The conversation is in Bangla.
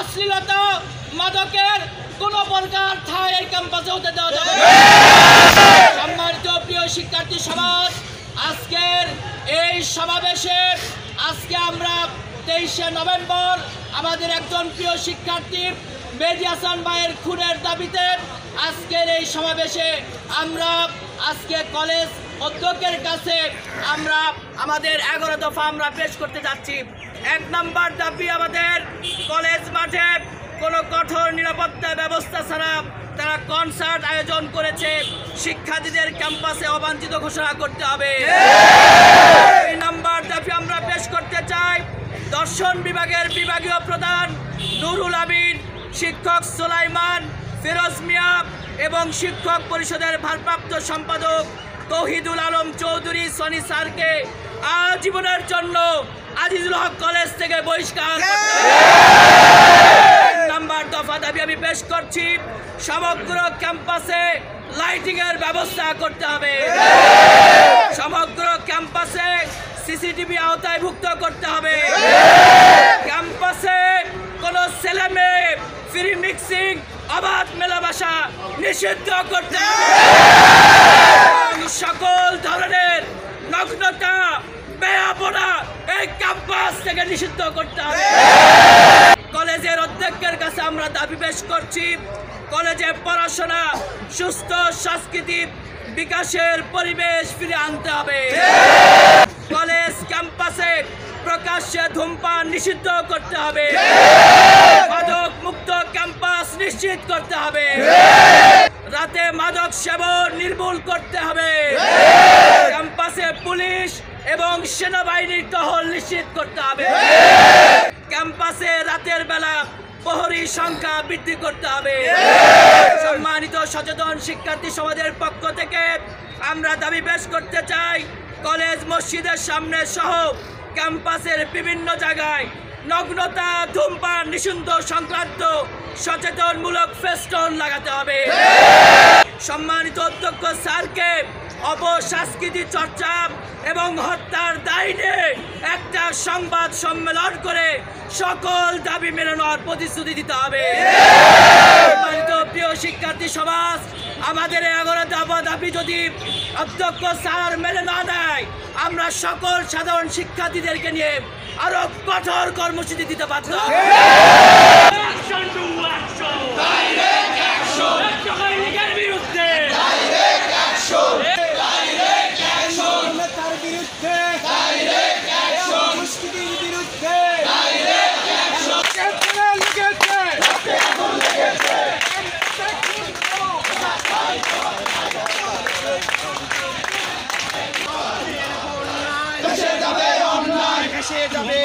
অশ্লীলতা মাদকের কোন প্রকার ঠাঁই এই ক্যাম্পাসে হতে দেওয়া যাবে না। সম্মানিত প্রিয় শিক্ষার্থী সমাজ, আজকের এই সমাবেশে আজকে আমরা 23শে নভেম্বর আমাদের একজন প্রিয় শিক্ষার্থী মেহেদী হাসান ভাইয়ের খুনের দাবিতে আজকের এই সমাবেশে আমরা আজকে কলেজ অধ্যক্ষের কাছে আমরা আমাদের 11 দফা আমরা পেশ করতে যাচ্ছি। 1 নম্বর দাবি, আমাদের কলেজ মাঠে কোনো কঠোর নিরাপত্তা ব্যবস্থা ছাড়া তারা কনসার্ট আয়োজন করেছে, শিক্ষার্থীদের ক্যাম্পাসে অবাঞ্ছিত ঘোষণা করতে হবে। 2 নম্বর দাবি আমরা পেশ করতে চাই, দর্শন বিভাগের বিভাগীয় প্রধান নুরুল আমিন, শিক্ষক সুলাইমান, ফিরোজ মিয়া এবং শিক্ষক পরিষদের ভারপ্রাপ্ত সম্পাদক তৌহিদুল আলম চৌধুরী সনি স্যারকে আজীবনের জন্য আজিজুল হক কলেজ থেকে বহিষ্কার করতে হবে। 3 নম্বর দফা দাবি আমি পেশ করছি, সমগ্র ক্যাম্পাসে লাইটিং এর ব্যবস্থা করতে হবে, সমগ্র ক্যাম্পাসে সিসিটিভি আওতায় ভুক্ত করতে হবে, ক্যাম্পাসে কোনো ছেলে মেয়ে ফ্রি মিক্সিং অবাধ মেলামেশা নিষিদ্ধ করতে হবে, সকল ধরনের নগ্নতা বেয়াপনা এই ক্যাম্পাস থেকে নিষিদ্ধ করতে হবে। কলেজের অধ্যক্ষের কাছে আমরা দাবি পেশ করছি, কলেজে পড়াশোনা সুস্থ সাংস্কৃতিক বিকাশের পরিবেশ ফিরে আনতে হবে, কলেজ ক্যাম্পাসে প্রকাশ্যে ধূমপান নিষিদ্ধ করতে হবে, মাদক মুক্ত ক্যাম্পাস নিশ্চিত করতে হবে, রাতে মাদক সেবন নির্মূল করতে হবে, ক্যাম্পাসে পুলিশ এবং সেনাবাহিনীর টহল নিশ্চিত করতে হবে, ক্যাম্পাসে রাতের বেলা প্রহরী সংখ্যা বৃদ্ধি করতে হবে। সম্মানিত সচেতন শিক্ষার্থী সমাজের পক্ষ থেকে আমরা দাবি পেশ করতে চাই, কলেজ মসজিদের সামনে সহ ক্যাম্পাসের বিভিন্ন জায়গায় নগ্নতা ধূমপান নিষিদ্ধ সংক্রান্ত সচেতনমূলক ফেস্টন লাগাতে হবে। সম্মানিত অধ্যক্ষ স্যারকে অপসংস্কৃতি চর্চা এবং হত্যার দায় নিয়ে একটা সংবাদ সম্মেলন করে সকল দাবি মেনে নেওয়ার প্রতিশ্রুতি দিতে হবে। সম্মানিত প্রিয় শিক্ষার্থী সমাজ, আমাদের 11 দফা দাবি যদি অধ্যক্ষ স্যার মেনে না নেয়, আমরা সকল সাধারণ শিক্ষার্থীদেরকে নিয়ে আরো কঠোর কর্মসূচি দিতে বাধ্য হব। দেশে যাবে